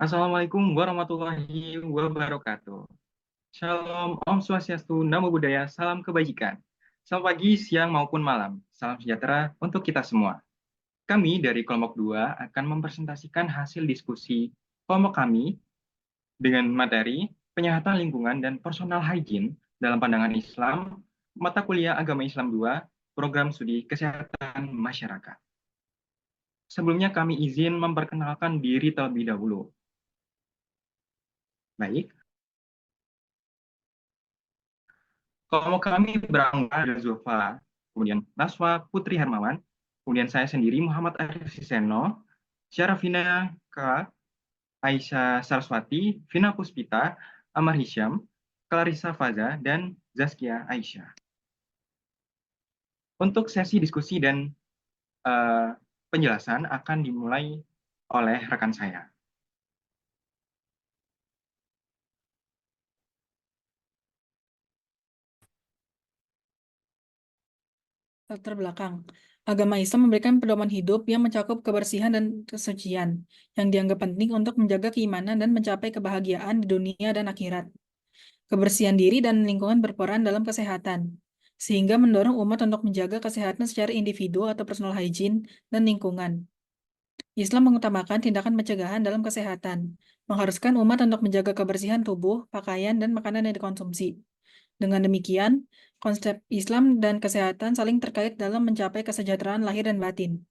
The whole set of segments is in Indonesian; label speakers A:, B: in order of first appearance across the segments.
A: Assalamualaikum warahmatullahi wabarakatuh. Shalom, Om Swastiastu, Namo Buddhaya, salam kebajikan. Selamat pagi, siang, maupun malam. Salam sejahtera untuk kita semua. Kami dari kelompok 2 akan mempresentasikan hasil diskusi kelompok kami dengan materi penyehatan lingkungan dan personal hygiene dalam pandangan Islam, mata kuliah Agama Islam 2, program studi kesehatan masyarakat. Sebelumnya kami izin memperkenalkan diri terlebih dahulu. Baik, kelompok kami beranggotakan dari Zulfa, kemudian Naswa Putri Hermawan, kemudian saya sendiri Muhammad Arif Siseno, Syarafina K, Aisyah Saraswati, Vina Puspita, Amar Hisham, Clarissa Faza, dan Zaskia Aisyah. Untuk sesi diskusi dan penjelasan akan dimulai oleh rekan saya.
B: Latar belakang. Agama Islam memberikan pedoman hidup yang mencakup kebersihan dan kesucian, yang dianggap penting untuk menjaga keimanan dan mencapai kebahagiaan di dunia dan akhirat. Kebersihan diri dan lingkungan berperan dalam kesehatan, sehingga mendorong umat untuk menjaga kesehatan secara individu atau personal hygiene dan lingkungan. Islam mengutamakan tindakan pencegahan dalam kesehatan, mengharuskan umat untuk menjaga kebersihan tubuh, pakaian, dan makanan yang dikonsumsi. Dengan demikian, konsep Islam dan kesehatan saling terkait dalam mencapai kesejahteraan lahir dan batin.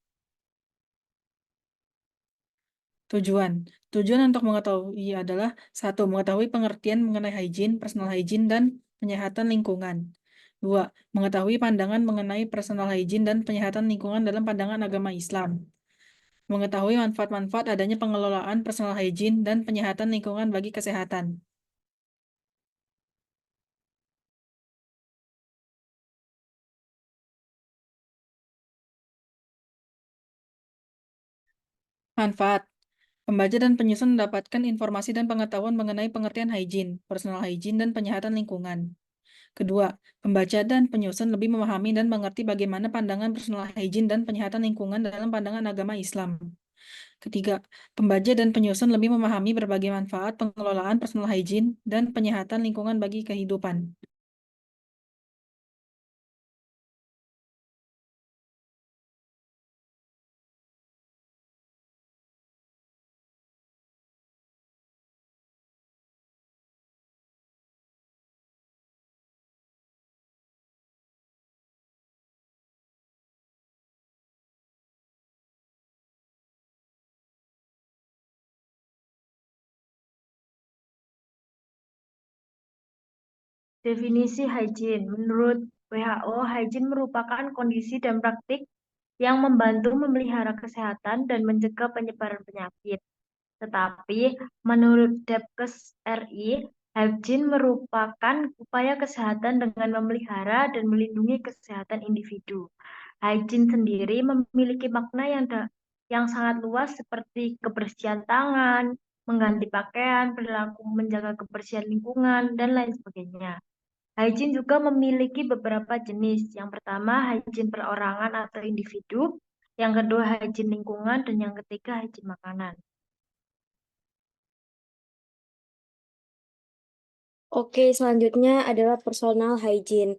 B: Tujuan. Tujuan untuk mengetahui adalah 1. Mengetahui pengertian mengenai hygiene, personal hygiene, dan penyehatan lingkungan. 2. Mengetahui pandangan mengenai personal hygiene dan penyehatan lingkungan dalam pandangan agama Islam. Mengetahui manfaat-manfaat adanya pengelolaan personal hygiene dan penyehatan lingkungan bagi kesehatan. Manfaat. Pembaca dan penyusun mendapatkan informasi dan pengetahuan mengenai pengertian hygiene, personal hygiene, dan penyehatan lingkungan. Kedua, pembaca dan penyusun lebih memahami dan mengerti bagaimana pandangan personal hygiene dan penyehatan lingkungan dalam pandangan agama Islam. Ketiga, pembaca dan penyusun lebih memahami berbagai manfaat pengelolaan personal hygiene dan penyehatan lingkungan bagi kehidupan.
C: Definisi hygiene. Menurut WHO, hygiene merupakan kondisi dan praktik yang membantu memelihara kesehatan dan mencegah penyebaran penyakit. Tetapi, menurut Depkes RI, hygiene merupakan upaya kesehatan dengan memelihara dan melindungi kesehatan individu. Hygiene sendiri memiliki makna yang sangat luas seperti kebersihan tangan, mengganti pakaian, perilaku menjaga kebersihan lingkungan, dan lain sebagainya. Hygiene juga memiliki beberapa jenis. Yang pertama, hygiene perorangan atau individu. Yang kedua, hygiene lingkungan. Dan yang ketiga, hygiene makanan.
D: Oke, selanjutnya adalah personal hygiene.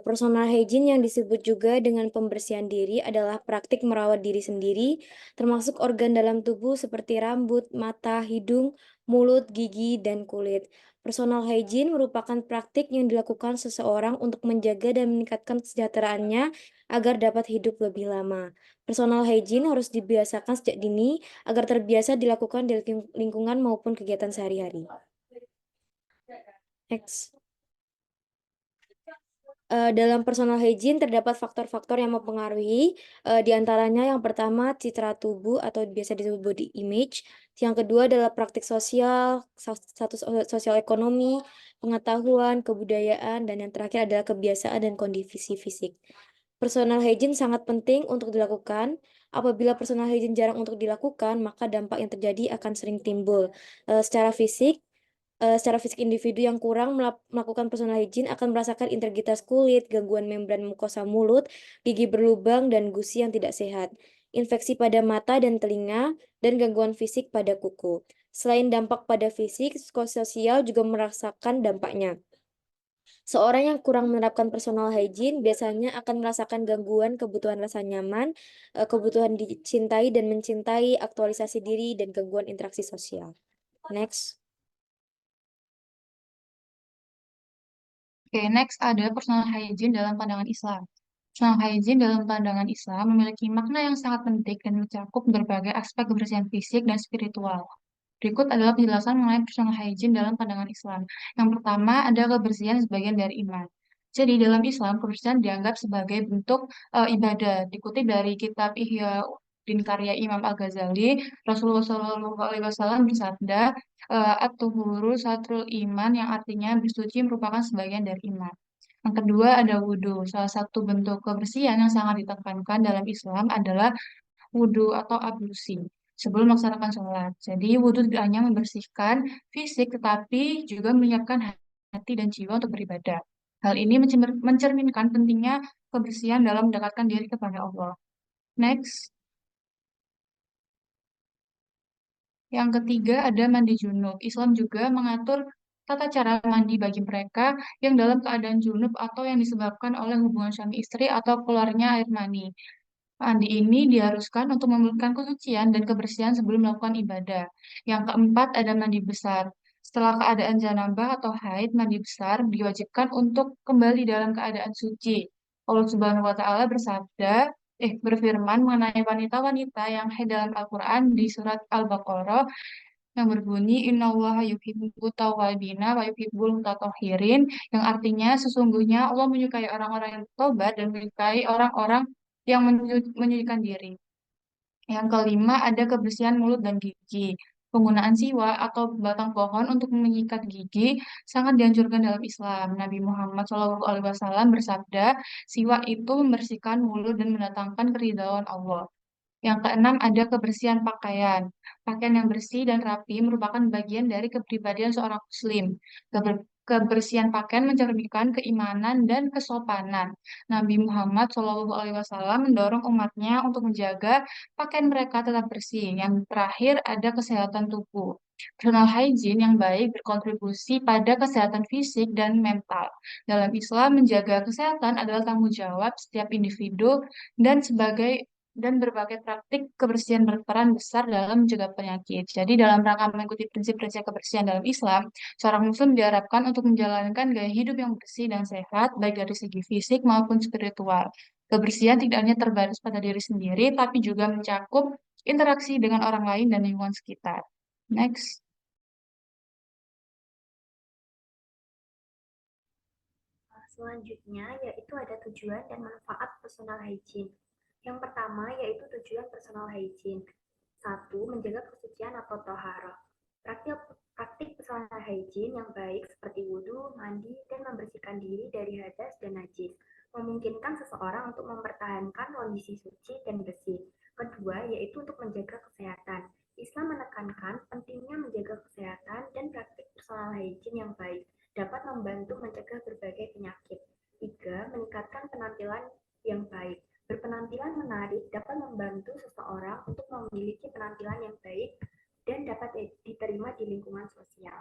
D: Personal hygiene yang disebut juga dengan pembersihan diri adalah praktik merawat diri sendiri, termasuk organ dalam tubuh seperti rambut, mata, hidung, mulut, gigi, dan kulit. Personal hygiene merupakan praktik yang dilakukan seseorang untuk menjaga dan meningkatkan kesejahteraannya agar dapat hidup lebih lama. Personal hygiene harus dibiasakan sejak dini agar terbiasa dilakukan di lingkungan maupun kegiatan sehari-hari. Next. Dalam personal hygiene terdapat faktor-faktor yang mempengaruhi, di antaranya yang pertama citra tubuh atau biasa disebut body image, yang kedua adalah praktik sosial, status sosial ekonomi, pengetahuan, kebudayaan, dan yang terakhir adalah kebiasaan dan kondisi fisik. Personal hygiene sangat penting untuk dilakukan. Apabila personal hygiene jarang untuk dilakukan, maka dampak yang terjadi akan sering timbul. Secara fisik individu yang kurang melakukan personal hygiene akan merasakan integritas kulit, gangguan membran mukosa mulut, gigi berlubang, dan gusi yang tidak sehat, infeksi pada mata dan telinga, dan gangguan fisik pada kuku. Selain dampak pada fisik, psikososial juga merasakan dampaknya. Seorang yang kurang menerapkan personal hygiene biasanya akan merasakan gangguan kebutuhan rasa nyaman, kebutuhan dicintai dan mencintai, aktualisasi diri, dan gangguan interaksi sosial. Next.
E: Oke, next ada personal hygiene dalam pandangan Islam. Personal hygiene dalam pandangan Islam memiliki makna yang sangat penting dan mencakup berbagai aspek kebersihan fisik dan spiritual. Berikut adalah penjelasan mengenai personal hygiene dalam pandangan Islam. Yang pertama, ada kebersihan sebagian dari iman. Jadi dalam Islam, kebersihan dianggap sebagai bentuk ibadah. Dikutip dari kitab Ihya Din karya Imam Al-Ghazali, Rasulullah Shallallahu Alaihi Wasallam bersabda, at-tuhuru satrul iman, yang artinya bersuci merupakan sebagian dari iman. Yang kedua ada wudhu. Salah satu bentuk kebersihan yang sangat ditekankan dalam Islam adalah wudhu atau ablusi sebelum melaksanakan sholat. Jadi wudhu tidak hanya membersihkan fisik, tetapi juga menyiapkan hati dan jiwa untuk beribadah. Hal ini mencerminkan pentingnya kebersihan dalam mendekatkan diri kepada Allah. Next, yang ketiga ada mandi junub. Islam juga mengatur tata cara mandi bagi mereka yang dalam keadaan junub atau yang disebabkan oleh hubungan suami istri atau keluarnya air mani. Mandi ini diharuskan untuk memulihkan kesucian dan kebersihan sebelum melakukan ibadah. Yang keempat ada mandi besar. Setelah keadaan janabah atau haid, mandi besar diwajibkan untuk kembali dalam keadaan suci. Allah Subhanahu wa taala berfirman mengenai wanita-wanita yang haid dalam Al-Qur'an di surat Al-Baqarah yang berbunyi innallaha yuhibbut tawwabina wa yuhibbul mutatahhirin, yang artinya sesungguhnya Allah menyukai orang-orang yang bertobat dan menyukai orang-orang yang menyucikan diri. Yang kelima ada kebersihan mulut dan gigi. Penggunaan siwak atau batang pohon untuk menyikat gigi sangat dianjurkan dalam Islam. Nabi Muhammad SAW bersabda, siwak itu membersihkan mulut dan mendatangkan keridhaan Allah. Yang keenam ada kebersihan pakaian. Pakaian yang bersih dan rapi merupakan bagian dari kepribadian seorang muslim. Kebersihan pakaian mencerminkan keimanan dan kesopanan. Nabi Muhammad SAW mendorong umatnya untuk menjaga pakaian mereka tetap bersih. Yang terakhir ada kesehatan tubuh. Personal hygiene yang baik berkontribusi pada kesehatan fisik dan mental. Dalam Islam, menjaga kesehatan adalah tanggung jawab setiap individu dan berbagai praktik kebersihan berperan besar dalam mencegah penyakit. Jadi dalam rangka mengikuti prinsip-prinsip kebersihan dalam Islam, seorang muslim diharapkan untuk menjalankan gaya hidup yang bersih dan sehat, baik dari segi fisik maupun spiritual. Kebersihan tidak hanya terbatas pada diri sendiri, tapi juga mencakup interaksi dengan orang lain dan lingkungan sekitar. Next.
C: Selanjutnya yaitu ada tujuan dan manfaat personal hygiene. Yang pertama yaitu tujuan personal hygiene. 1. Menjaga kesucian atau toharoh. Praktik personal hygiene yang baik seperti wudhu, mandi, dan membersihkan diri dari hadas dan najis memungkinkan seseorang untuk mempertahankan kondisi suci dan bersih. Kedua, yaitu untuk menjaga kesehatan. Islam menekankan pentingnya menjaga kesehatan dan praktik personal hygiene yang baik dapat membantu mencegah berbagai penyakit. 3. Meningkatkan penampilan yang baik. Berpenampilan menarik dapat membantu seseorang untuk memiliki penampilan yang baik dan dapat diterima di lingkungan sosial.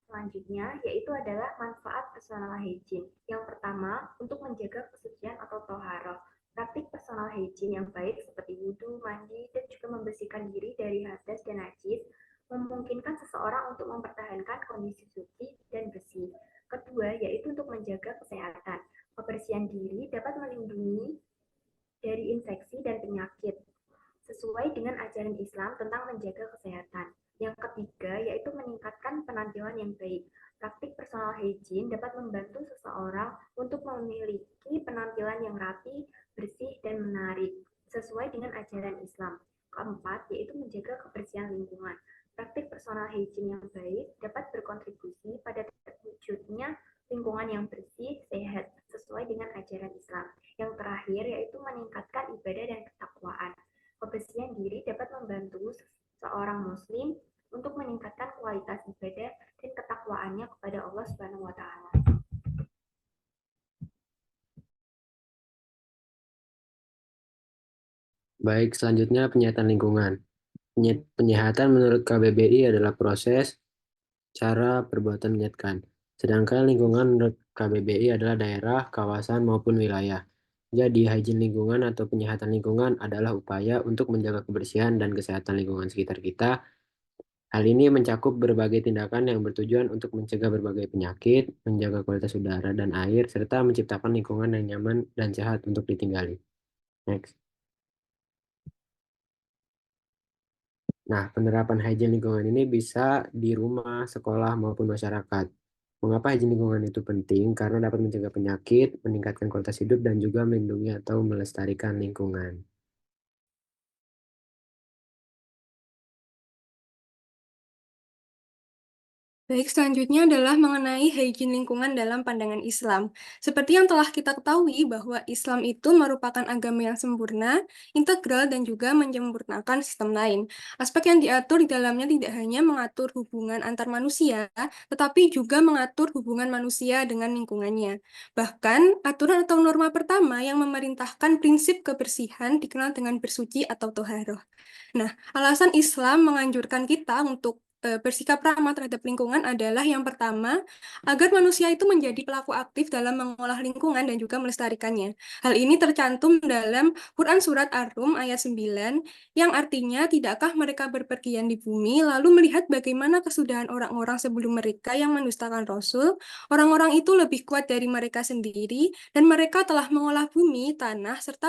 C: Selanjutnya, yaitu adalah manfaat personal hygiene. Yang pertama, untuk menjaga kesucian atau toharoh. Praktik personal hygiene yang baik seperti wudhu, mandi, dan juga membersihkan diri dari hadas dan najis memungkinkan seseorang untuk mempertahankan kondisi suci dan bersih. Kedua, yaitu untuk menjaga kesehatan. Kebersihan diri dapat melindungi dari infeksi dan penyakit, sesuai dengan ajaran Islam tentang menjaga kesehatan. Yang ketiga, yaitu meningkatkan penampilan yang baik. Praktik personal hygiene dapat membantu seseorang untuk memiliki penampilan yang rapi, bersih, dan menarik, sesuai dengan ajaran Islam. Keempat, yaitu menjaga kebersihan lingkungan. Praktik personal hygiene yang baik dapat berkontribusi pada terwujudnya lingkungan yang bersih, sehat, sesuai dengan ajaran Islam. Yang terakhir, yaitu meningkatkan ibadah dan ketakwaan. Kebersihan diri dapat membantu seorang muslim untuk meningkatkan kualitas ibadah dan ketakwaannya kepada Allah Subhanahu wa taala.
F: Baik, selanjutnya penyihatan lingkungan. Penyehatan menurut KBBI adalah proses, cara, perbuatan menyehatkan. Sedangkan lingkungan menurut KBBI adalah daerah, kawasan, maupun wilayah. Jadi, hygiene lingkungan atau penyehatan lingkungan adalah upaya untuk menjaga kebersihan dan kesehatan lingkungan sekitar kita. Hal ini mencakup berbagai tindakan yang bertujuan untuk mencegah berbagai penyakit, menjaga kualitas udara dan air, serta menciptakan lingkungan yang nyaman dan sehat untuk ditinggali. Next. Nah, penerapan hygiene lingkungan ini bisa di rumah, sekolah, maupun masyarakat. Mengapa hygiene lingkungan itu penting? Karena dapat mencegah penyakit, meningkatkan kualitas hidup, dan juga melindungi atau melestarikan lingkungan.
G: Baik, selanjutnya adalah mengenai hygiene lingkungan dalam pandangan Islam. Seperti yang telah kita ketahui bahwa Islam itu merupakan agama yang sempurna, integral, dan juga menyempurnakan sistem lain. Aspek yang diatur di dalamnya tidak hanya mengatur hubungan antar manusia, tetapi juga mengatur hubungan manusia dengan lingkungannya. Bahkan, aturan atau norma pertama yang memerintahkan prinsip kebersihan dikenal dengan bersuci atau toharoh. Nah, alasan Islam menganjurkan kita untuk bersikap ramah terhadap lingkungan adalah yang pertama, agar manusia itu menjadi pelaku aktif dalam mengolah lingkungan dan juga melestarikannya. Hal ini tercantum dalam Quran Surat Ar-Rum ayat 9, yang artinya, tidakkah mereka berpergian di bumi, lalu melihat bagaimana kesudahan orang-orang sebelum mereka yang mendustakan Rasul, orang-orang itu lebih kuat dari mereka sendiri, dan mereka telah mengolah bumi, tanah, serta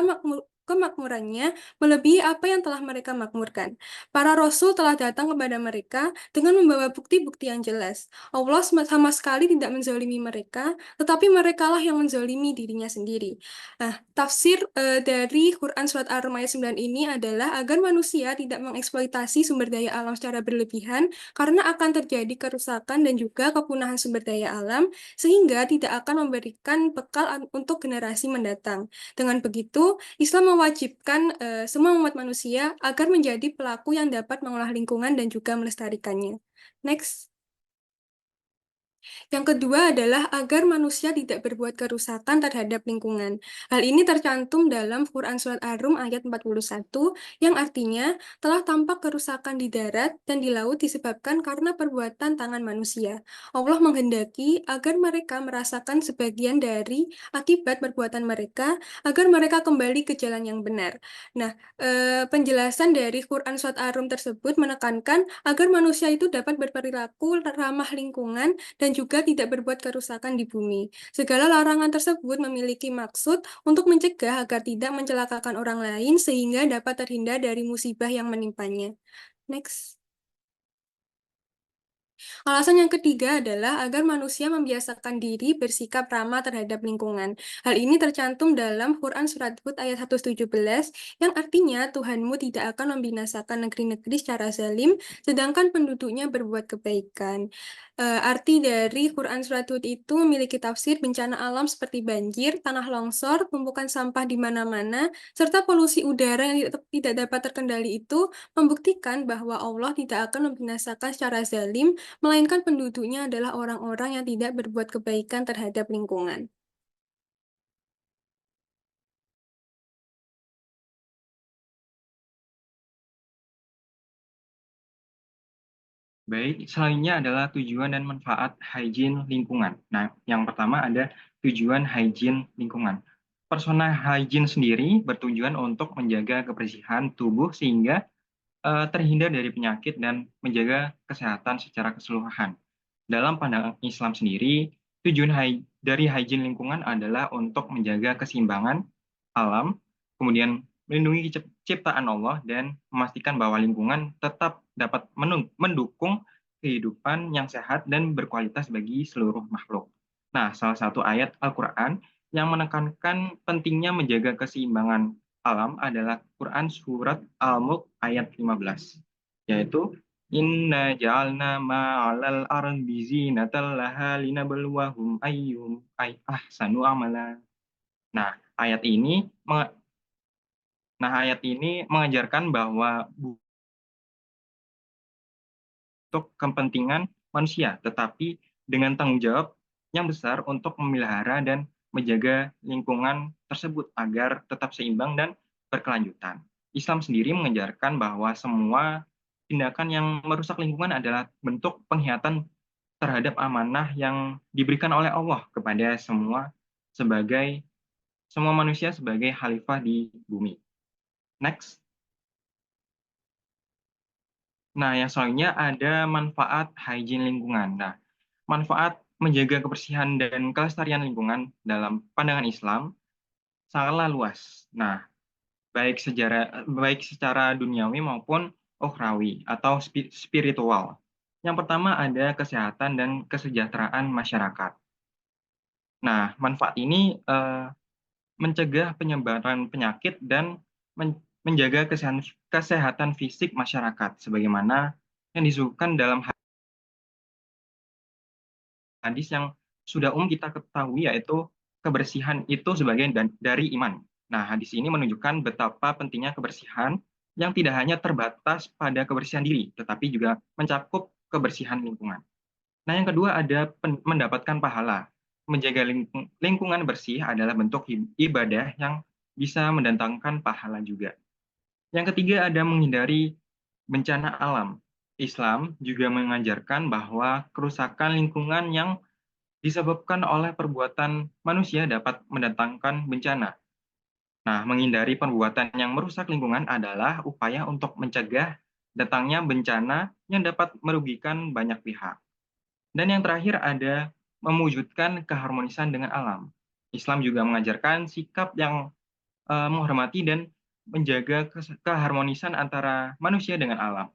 G: kemakmurannya melebihi apa yang telah mereka makmurkan. Para rasul telah datang kepada mereka dengan membawa bukti-bukti yang jelas. Allah sama sekali tidak menzalimi mereka, tetapi merekalah yang menzalimi dirinya sendiri. Nah, tafsir dari Quran Surat Ar-Rum ayat 9 ini adalah agar manusia tidak mengeksploitasi sumber daya alam secara berlebihan, karena akan terjadi kerusakan dan juga kepunahan sumber daya alam, sehingga tidak akan memberikan bekal untuk generasi mendatang. Dengan begitu, Islam mewajibkan semua umat manusia agar menjadi pelaku yang dapat mengolah lingkungan dan juga melestarikannya. Next. Yang kedua adalah agar manusia tidak berbuat kerusakan terhadap lingkungan. Hal ini tercantum dalam Quran Surat Ar-Rum ayat 41, yang artinya telah tampak kerusakan di darat dan di laut disebabkan karena perbuatan tangan manusia. Allah menghendaki agar mereka merasakan sebagian dari akibat perbuatan mereka, agar mereka kembali ke jalan yang benar. Nah, penjelasan dari Quran Surat Ar-Rum tersebut menekankan agar manusia itu dapat berperilaku ramah lingkungan dan juga tidak berbuat kerusakan di bumi. Segala larangan tersebut memiliki maksud untuk mencegah agar tidak mencelakakan orang lain sehingga dapat terhindar dari musibah yang menimpanya. Next. Alasan yang ketiga adalah agar manusia membiasakan diri bersikap ramah terhadap lingkungan. Hal ini tercantum dalam Quran Surat Hud ayat 117, yang artinya Tuhanmu tidak akan membinasakan negeri-negeri secara zalim, sedangkan penduduknya berbuat kebaikan. Arti dari Quran Surat Hud itu memiliki tafsir bencana alam seperti banjir, tanah longsor, tumpukan sampah di mana-mana, serta polusi udara yang tidak dapat terkendali itu membuktikan bahwa Allah tidak akan membinasakan secara zalim, melainkan penduduknya adalah orang-orang yang tidak berbuat kebaikan terhadap lingkungan.
A: Baik, selanjutnya adalah tujuan dan manfaat hygiene lingkungan. Nah, yang pertama ada tujuan hygiene lingkungan. Personal hygiene sendiri bertujuan untuk menjaga kebersihan tubuh sehingga terhindar dari penyakit dan menjaga kesehatan secara keseluruhan. Dalam pandangan Islam sendiri, tujuan dari hygiene lingkungan adalah untuk menjaga keseimbangan alam, kemudian melindungi ciptaan Allah, dan memastikan bahwa lingkungan tetap dapat mendukung kehidupan yang sehat dan berkualitas bagi seluruh makhluk. Nah, salah satu ayat Al-Quran yang menekankan pentingnya menjaga keseimbangan alam adalah Quran Surat Al-Mulk ayat 15, yaitu Inna ja'alna ma'alal ardi zinatan laha linabluwahum ayyuhum ahsanu amala. Nah, ayat ini mengajarkan bahwa untuk kepentingan manusia, tetapi dengan tanggung jawab yang besar untuk memelihara dan menjaga lingkungan tersebut agar tetap seimbang dan berkelanjutan. Islam sendiri mengajarkan bahwa semua tindakan yang merusak lingkungan adalah bentuk pengkhianatan terhadap amanah yang diberikan oleh Allah kepada semua manusia sebagai khalifah di bumi. Next. Nah, yang selanjutnya ada manfaat hygiene lingkungan. Nah, manfaat menjaga kebersihan dan kelestarian lingkungan dalam pandangan Islam sangatlah luas. Nah, baik secara duniawi maupun ukhrawi atau spiritual. Yang pertama ada kesehatan dan kesejahteraan masyarakat. Nah, manfaat ini mencegah penyebaran penyakit dan menjaga kesehatan fisik masyarakat, sebagaimana yang disebutkan dalam hadis yang sudah kita ketahui, yaitu kebersihan itu sebagian dari iman. Nah, hadis ini menunjukkan betapa pentingnya kebersihan yang tidak hanya terbatas pada kebersihan diri, tetapi juga mencakup kebersihan lingkungan. Nah, yang kedua ada mendapatkan pahala. Menjaga lingkungan bersih adalah bentuk ibadah yang bisa mendatangkan pahala juga. Yang ketiga ada menghindari bencana alam. Islam juga mengajarkan bahwa kerusakan lingkungan yang disebabkan oleh perbuatan manusia dapat mendatangkan bencana. Nah, menghindari perbuatan yang merusak lingkungan adalah upaya untuk mencegah datangnya bencana yang dapat merugikan banyak pihak. Dan yang terakhir ada mewujudkan keharmonisan dengan alam. Islam juga mengajarkan sikap yang menghormati dan menjaga keharmonisan antara manusia dengan alam.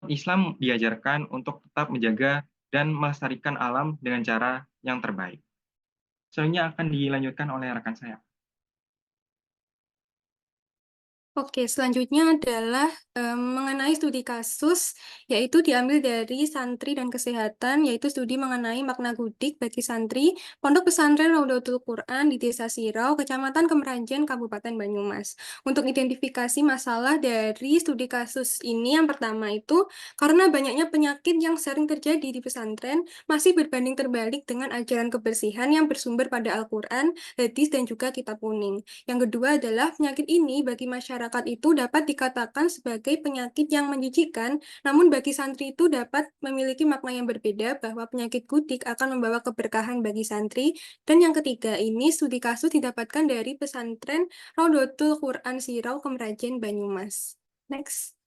A: Islam diajarkan untuk tetap menjaga dan melestarikan alam dengan cara yang terbaik. Selanjutnya akan dilanjutkan oleh rekan saya.
G: Oke, selanjutnya adalah mengenai studi kasus, yaitu diambil dari Santri dan Kesehatan, yaitu studi mengenai makna gudik bagi santri Pondok Pesantren Raudatul Quran di Desa Sirau, Kecamatan Kemeranjen, Kabupaten Banyumas. Untuk identifikasi masalah dari studi kasus ini, yang pertama itu karena banyaknya penyakit yang sering terjadi di pesantren masih berbanding terbalik dengan ajaran kebersihan yang bersumber pada Al-Quran, hadis, dan juga kitab kuning. Yang kedua adalah penyakit ini bagi masyarakat itu dapat dikatakan sebagai penyakit yang menjijikan, namun bagi santri itu dapat memiliki makna yang berbeda bahwa penyakit gudik akan membawa keberkahan bagi santri. Dan yang ketiga ini studi kasus didapatkan dari pesantren Raudatul Quran Sirau, Kemerajen, Banyumas. Next.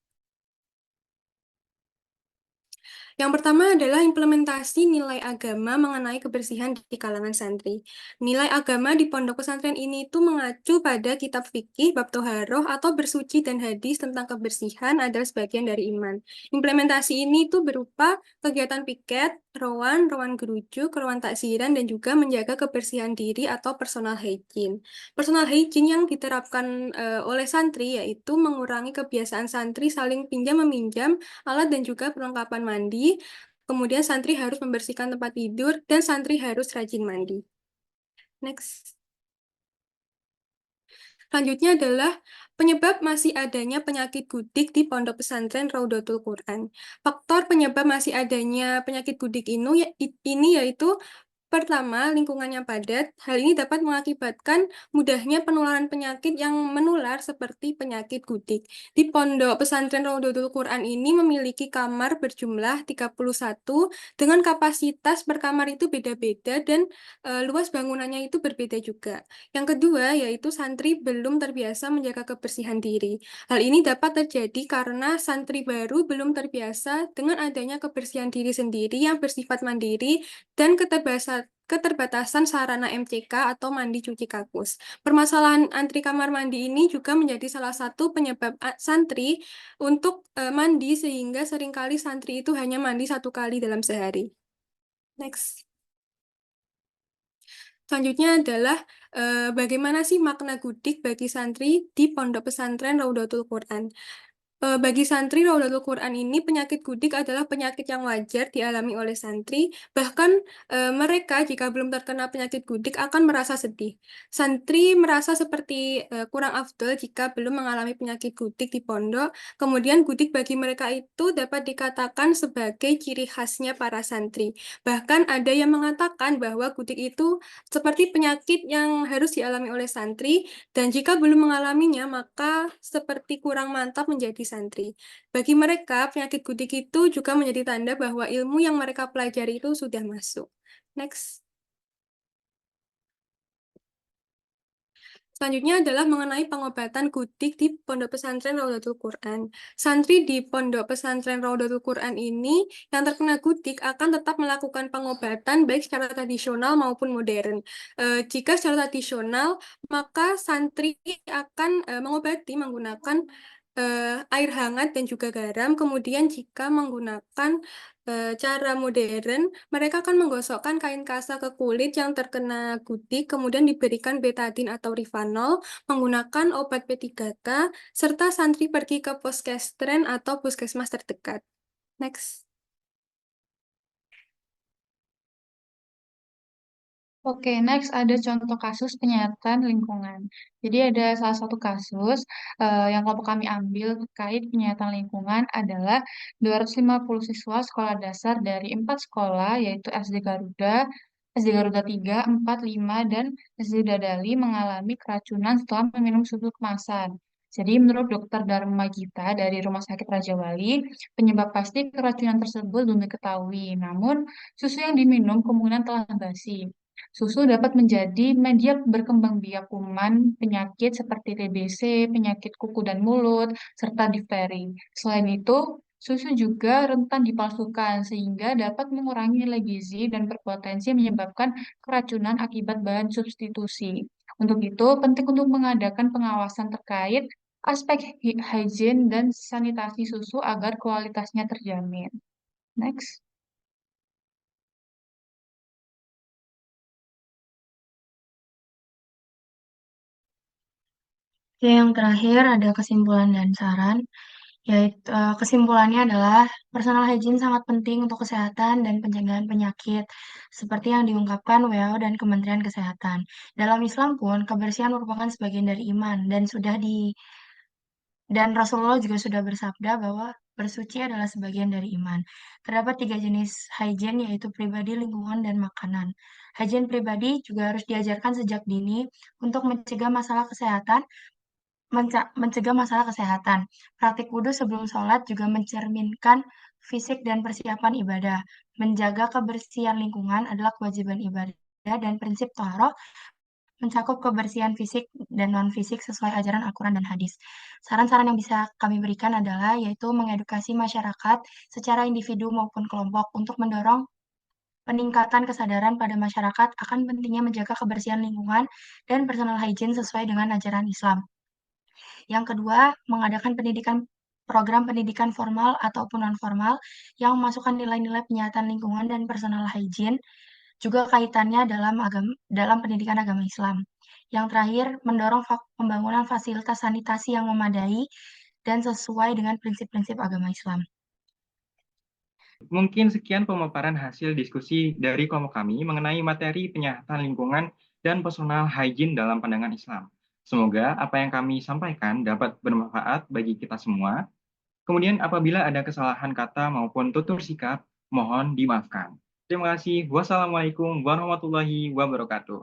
G: Yang pertama adalah implementasi nilai agama mengenai kebersihan di kalangan santri. Nilai agama di pondok pesantren ini itu mengacu pada kitab fikih, bab toharoh, atau bersuci dan hadis tentang kebersihan adalah sebagian dari iman. Implementasi ini itu berupa kegiatan piket, rowan gerujuk, rowan taksiran, dan juga menjaga kebersihan diri atau personal hygiene. Personal hygiene yang diterapkan oleh santri yaitu mengurangi kebiasaan santri saling pinjam-meminjam alat dan juga perlengkapan mandi. Kemudian santri harus membersihkan tempat tidur dan santri harus rajin mandi. Next. Selanjutnya adalah penyebab masih adanya penyakit gudik di pondok pesantren Raudatul Quran. Faktor penyebab masih adanya penyakit gudik ini yaitu pertama, lingkungannya padat. Hal ini dapat mengakibatkan mudahnya penularan penyakit yang menular seperti penyakit gudik. Di pondok pesantren Raudatul Quran ini memiliki kamar berjumlah 31 dengan kapasitas per kamar itu beda-beda dan luas bangunannya itu berbeda juga. Yang kedua, yaitu santri belum terbiasa menjaga kebersihan diri. Hal ini dapat terjadi karena santri baru belum terbiasa dengan adanya kebersihan diri sendiri yang bersifat mandiri dan keterbatasan sarana MCK atau mandi cuci kakus. Permasalahan antri kamar mandi ini juga menjadi salah satu penyebab santri untuk mandi sehingga seringkali santri itu hanya mandi 1 kali dalam sehari. Next. Selanjutnya adalah bagaimana sih makna gudik bagi santri di pondok pesantren Raudatul Quran. Bagi santri Raudatul Quran ini, penyakit gudik adalah penyakit yang wajar dialami oleh santri. Bahkan mereka jika belum terkena penyakit gudik akan merasa sedih. Santri merasa seperti kurang afdol jika belum mengalami penyakit gudik di pondok. Kemudian gudik bagi mereka itu dapat dikatakan sebagai ciri khasnya para santri. Bahkan ada yang mengatakan bahwa gudik itu seperti penyakit yang harus dialami oleh santri, dan jika belum mengalaminya, maka seperti kurang mantap menjadi santri. Bagi mereka, penyakit gudik itu juga menjadi tanda bahwa ilmu yang mereka pelajari itu sudah masuk. Next. Selanjutnya adalah mengenai pengobatan gudik di Pondok Pesantren Raudatul Quran. Santri di Pondok Pesantren Raudatul Quran ini yang terkena gudik akan tetap melakukan pengobatan baik secara tradisional maupun modern. Jika secara tradisional, maka santri akan mengobati menggunakan air hangat dan juga garam. Kemudian jika menggunakan cara modern, mereka akan menggosokkan kain kasa ke kulit yang terkena gudik, kemudian diberikan betadin atau rifanol, menggunakan obat P3K, serta santri pergi ke puskestren atau puskesmas terdekat. Next.
E: Oke, next ada contoh kasus penyihatan lingkungan. Jadi ada salah satu kasus yang kelompok kami ambil terkait penyihatan lingkungan adalah 250 siswa sekolah dasar dari 4 sekolah, yaitu SD Garuda, SD Garuda 3, 4, 5, dan SD Dadali mengalami keracunan setelah meminum susu kemasan. Jadi menurut Dokter Dharma Gita dari Rumah Sakit Raja Wali, penyebab pasti keracunan tersebut belum diketahui. Namun, susu yang diminum kemungkinan telah basi. Susu dapat menjadi media berkembang biak kuman penyakit seperti TBC, penyakit kuku dan mulut, serta difteri. Selain itu, susu juga rentan dipalsukan sehingga dapat mengurangi nilai gizi dan berpotensi menyebabkan keracunan akibat bahan substitusi. Untuk itu, penting untuk mengadakan pengawasan terkait aspek hygiene dan sanitasi susu agar kualitasnya terjamin. Next.
C: Yang terakhir ada kesimpulan dan saran, yaitu kesimpulannya adalah personal hygiene sangat penting untuk kesehatan dan pencegahan penyakit, seperti yang diungkapkan WHO dan Kementerian Kesehatan. Dalam Islam pun, kebersihan merupakan sebagian dari iman dan Rasulullah juga sudah bersabda bahwa bersuci adalah sebagian dari iman. Terdapat 3 jenis hygiene, yaitu pribadi, lingkungan, dan makanan. Hygiene pribadi juga harus diajarkan sejak dini untuk mencegah masalah kesehatan. Praktik wudhu sebelum sholat juga mencerminkan fisik dan persiapan ibadah. Menjaga kebersihan lingkungan adalah kewajiban ibadah, dan prinsip taharah mencakup kebersihan fisik dan non-fisik sesuai ajaran Al-Quran dan hadis. Saran-saran yang bisa kami berikan adalah yaitu mengedukasi masyarakat secara individu maupun kelompok untuk mendorong peningkatan kesadaran pada masyarakat akan pentingnya menjaga kebersihan lingkungan dan personal hygiene sesuai dengan ajaran Islam. Yang kedua, mengadakan program pendidikan formal ataupun non-formal yang memasukkan nilai-nilai penyihatan lingkungan dan personal hygiene, juga kaitannya dalam pendidikan agama Islam. Yang terakhir, mendorong pembangunan fasilitas sanitasi yang memadai dan sesuai dengan prinsip-prinsip agama Islam.
A: Mungkin sekian pemaparan hasil diskusi dari kelompok kami mengenai materi penyihatan lingkungan dan personal hygiene dalam pandangan Islam. Semoga apa yang kami sampaikan dapat bermanfaat bagi kita semua. Kemudian apabila ada kesalahan kata maupun tutur sikap, mohon dimaafkan. Terima kasih. Wassalamualaikum warahmatullahi wabarakatuh.